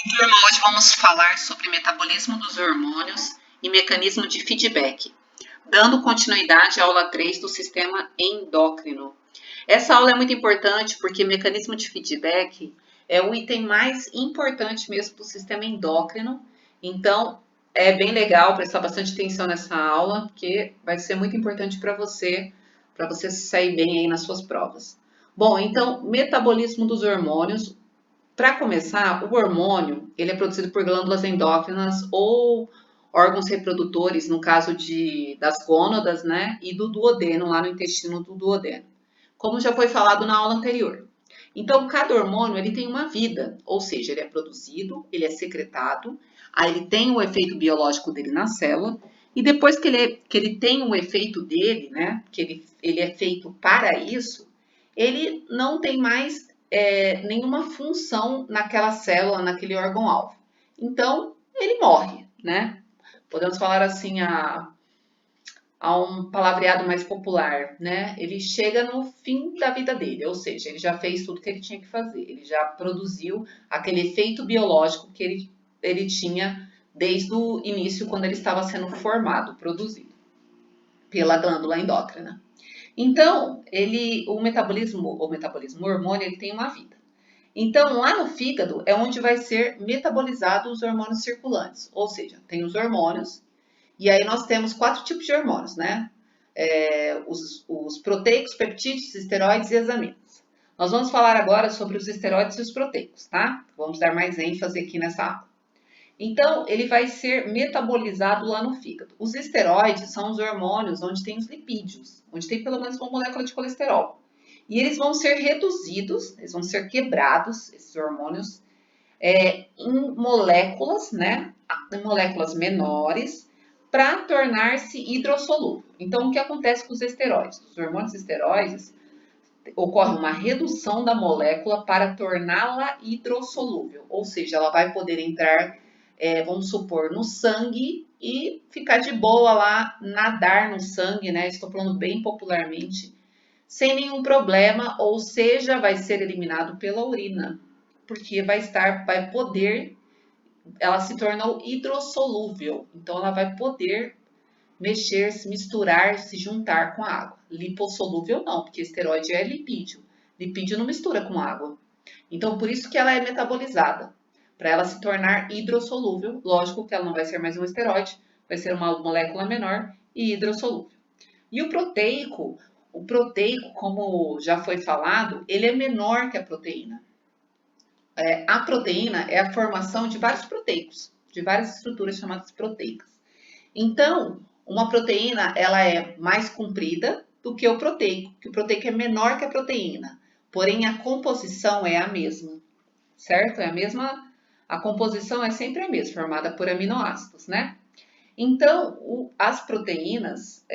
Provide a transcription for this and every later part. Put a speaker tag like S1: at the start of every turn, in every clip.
S1: Turma, hoje vamos falar sobre metabolismo dos hormônios e mecanismo de feedback, dando continuidade à aula 3 do sistema endócrino. Essa aula é muito importante porque mecanismo de feedback é o item mais importante mesmo do sistema endócrino. Então, é bem legal prestar bastante atenção nessa aula, porque vai ser muito importante para você sair bem aí nas suas provas. Bom, então, metabolismo dos hormônios. Para começar, o hormônio ele é produzido por glândulas endócrinas ou órgãos reprodutores, no caso das gônadas, né, e do duodeno, lá no intestino do duodeno, como já foi falado na aula anterior. Então, cada hormônio ele tem uma vida, ou seja, ele é produzido, ele é secretado, aí ele tem o efeito biológico dele na célula, e depois que ele tem o efeito dele, né, que ele é feito para isso, ele não tem mais nenhuma função naquela célula, naquele órgão-alvo. Então, ele morre, né? Podemos falar assim a um palavreado mais popular, né? Ele chega no fim da vida dele, ou seja, ele já fez tudo que ele tinha que fazer, ele já produziu aquele efeito biológico que ele tinha desde o início, quando ele estava sendo formado, produzido pela glândula endócrina. Então, o hormônio, ele tem uma vida. Então, lá no fígado é onde vai ser metabolizado os hormônios circulantes, ou seja, tem os hormônios, e aí nós temos 4 tipos de hormônios, né? Os proteicos, peptídeos, esteroides e as aminas. Nós vamos falar agora sobre os esteroides e os proteicos, tá? Vamos dar mais ênfase aqui nessa aula. Então, ele vai ser metabolizado lá no fígado. Os esteroides são os hormônios onde tem os lipídios, onde tem pelo menos uma molécula de colesterol. E eles vão ser reduzidos, eles vão ser quebrados, esses hormônios, em moléculas, né? Em moléculas menores, para tornar-se hidrossolúvel. Então, o que acontece com os esteroides? Os hormônios esteroides ocorre uma redução da molécula para torná-la hidrossolúvel, ou seja, ela vai poder entrar, vamos supor, no sangue e ficar de boa lá, nadar no sangue, né? Estou falando bem popularmente, sem nenhum problema, ou seja, vai ser eliminado pela urina, porque vai poder, ela se tornou hidrossolúvel, então ela vai poder mexer, se misturar, se juntar com a água. Lipossolúvel não, porque esteroide é lipídio. Lipídio não mistura com água. Então, por isso que ela é metabolizada, para ela se tornar hidrossolúvel. Lógico que ela não vai ser mais um esteroide, vai ser uma molécula menor e hidrossolúvel. E o proteico, como já foi falado, ele é menor que a proteína. A proteína é a formação de vários proteicos, de várias estruturas chamadas proteicas. Então, uma proteína ela é mais comprida do que o proteico, que o proteico é menor que a proteína, porém a composição é a mesma, certo? É a mesma, a composição é sempre a mesma, formada por aminoácidos, né? Então, as proteínas,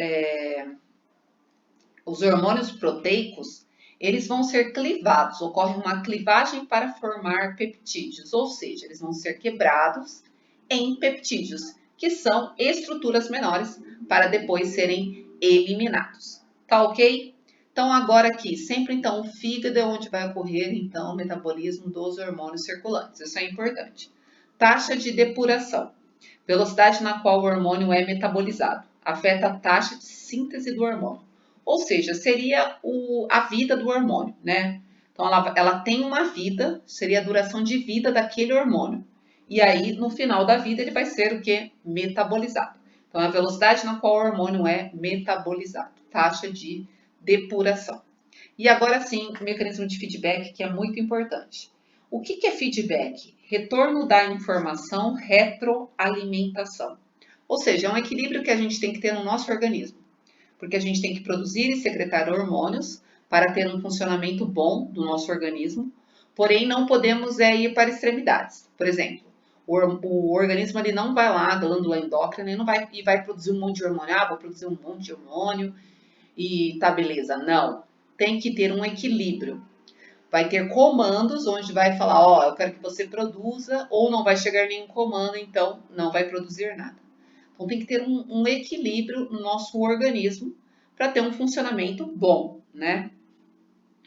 S1: os hormônios proteicos, eles vão ser clivados, ocorre uma clivagem para formar peptídeos, ou seja, eles vão ser quebrados em peptídeos, que são estruturas menores para depois serem eliminados. Tá ok? Então agora aqui, sempre então o fígado é onde vai ocorrer então o metabolismo dos hormônios circulantes. Isso é importante. Taxa de depuração. Velocidade na qual o hormônio é metabolizado. Afeta a taxa de síntese do hormônio. Ou seja, seria a vida do hormônio, né? Então ela tem uma vida, seria a duração de vida daquele hormônio. E aí, no final da vida, ele vai ser o que? Metabolizado. Então, a velocidade na qual o hormônio é metabolizado. Taxa de depuração. E agora sim, o mecanismo de feedback, que é muito importante. O que é feedback? Retorno da informação, retroalimentação. Ou seja, é um equilíbrio que a gente tem que ter no nosso organismo. Porque a gente tem que produzir e secretar hormônios para ter um funcionamento bom do nosso organismo. Porém, não podemos ir para extremidades. Por exemplo, o organismo ele não vai lá, a glândula endócrina, e vai produzir um monte de hormônio. Ah, vou produzir um monte de hormônio e tá beleza. Não. Tem que ter um equilíbrio. Vai ter comandos onde vai falar, ó, eu quero que você produza, ou não vai chegar nenhum comando, então não vai produzir nada. Então tem que ter um equilíbrio no nosso organismo para ter um funcionamento bom, né?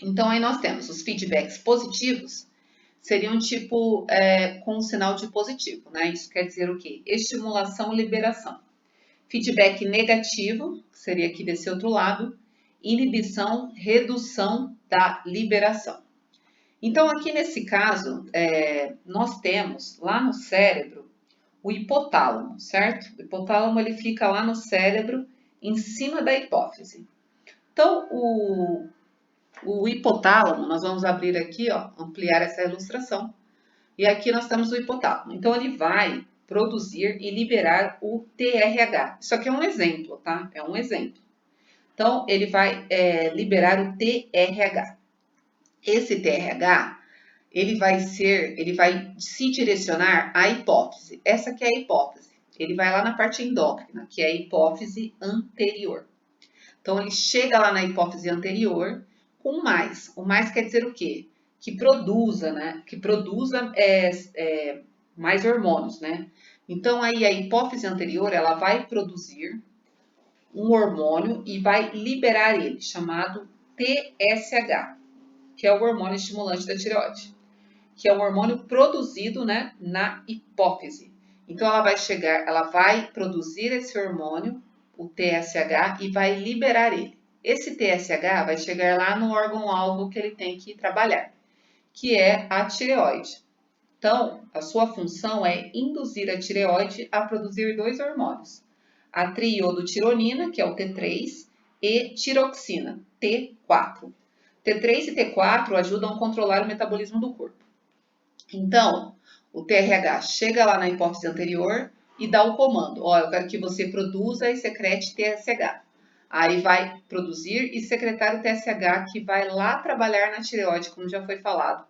S1: Então aí nós temos os feedbacks positivos, seria um tipo com um sinal de positivo, né? Isso quer dizer o quê? Estimulação e liberação. Feedback negativo, seria aqui desse outro lado, inibição, redução da liberação. Então, aqui nesse caso, nós temos lá no cérebro o hipotálamo, certo? O hipotálamo ele fica lá no cérebro, em cima da hipófise. Então, o hipotálamo, nós vamos abrir aqui, ó, ampliar essa ilustração. E aqui nós temos o hipotálamo. Então, ele vai produzir e liberar o TRH. Isso aqui é um exemplo, tá? É um exemplo. Então, ele vai liberar o TRH. Esse TRH, ele vai se direcionar à hipófise. Essa aqui é a hipófise. Ele vai lá na parte endócrina, que é a hipófise anterior. Então, ele chega lá na hipófise anterior com mais. O mais quer dizer o quê? Que produza, né? Que produza mais hormônios, né? Então, aí a hipófise anterior, ela vai produzir um hormônio e vai liberar ele, chamado TSH, que é o hormônio estimulante da tireoide, que é um hormônio produzido, né, na hipófise. Então, ela vai produzir esse hormônio, o TSH, e vai liberar ele. Esse TSH vai chegar lá no órgão-alvo que ele tem que trabalhar, que é a tireoide. Então, a sua função é induzir a tireoide a produzir dois hormônios, a triiodotironina, que é o T3, e tiroxina, T4. T3 e T4 ajudam a controlar o metabolismo do corpo. Então, o TRH chega lá na hipófise anterior e dá o comando. Ó, eu quero que você produza e secrete TSH. Aí vai produzir e secretar o TSH, que vai lá trabalhar na tireoide, como já foi falado,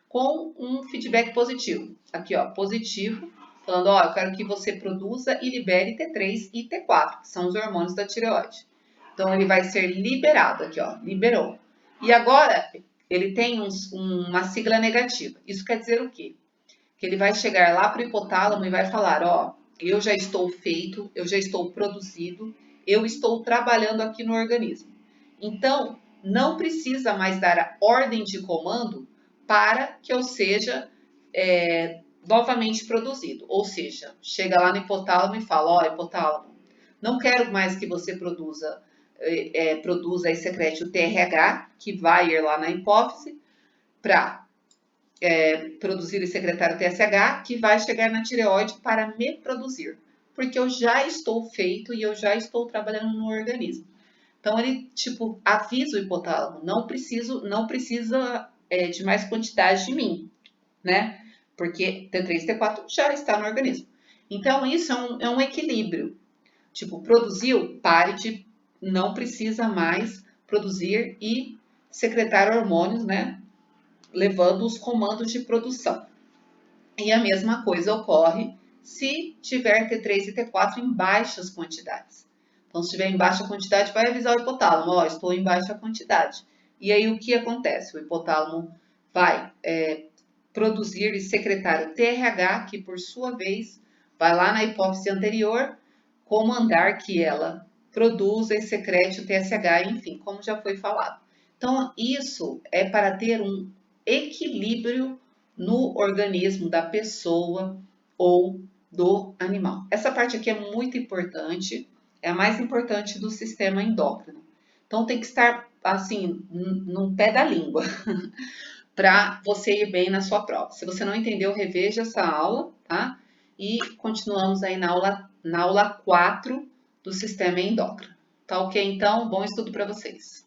S1: com um feedback positivo. Aqui, ó, positivo, falando, ó, eu quero que você produza e libere T3 e T4, que são os hormônios da tireoide. Então, ele vai ser liberado aqui, ó, liberou. E agora, ele tem uma sigla negativa. Isso quer dizer o quê? Que ele vai chegar lá para o hipotálamo e vai falar, ó, eu já estou feito, eu já estou produzido, eu estou trabalhando aqui no organismo. Então, não precisa mais dar a ordem de comando para que eu seja novamente produzido. Ou seja, chega lá no hipotálamo e fala, ó, hipotálamo, não quero mais que você produza e secrete o TRH, que vai ir lá na hipófise, para produzir e secretar o TSH, que vai chegar na tireoide para me produzir. Porque eu já estou feito e eu já estou trabalhando no organismo. Então, ele, tipo, avisa o hipotálamo, não precisa de mais quantidade de mim, né? Porque T3 e T4 já está no organismo. Então, isso é um equilíbrio. Tipo, produziu, não precisa mais produzir e secretar hormônios, né? Levando os comandos de produção. E a mesma coisa ocorre se tiver T3 e T4 em baixas quantidades. Então, se estiver em baixa quantidade, vai avisar o hipotálamo, ó, estou em baixa quantidade. E aí, o que acontece? O hipotálamo vai produzir e secretar o TRH, que por sua vez vai lá na hipófise anterior, comandar que ela produza e secrete o TSH, enfim, como já foi falado. Então, isso é para ter um equilíbrio no organismo da pessoa ou do animal. Essa parte aqui é muito importante, é a mais importante do sistema endócrino. Então, tem que estar, assim, no pé da língua, para você ir bem na sua prova. Se você não entendeu, reveja essa aula, tá? E continuamos aí na aula 4 do sistema endócrino. Tá ok, então? Bom estudo para vocês.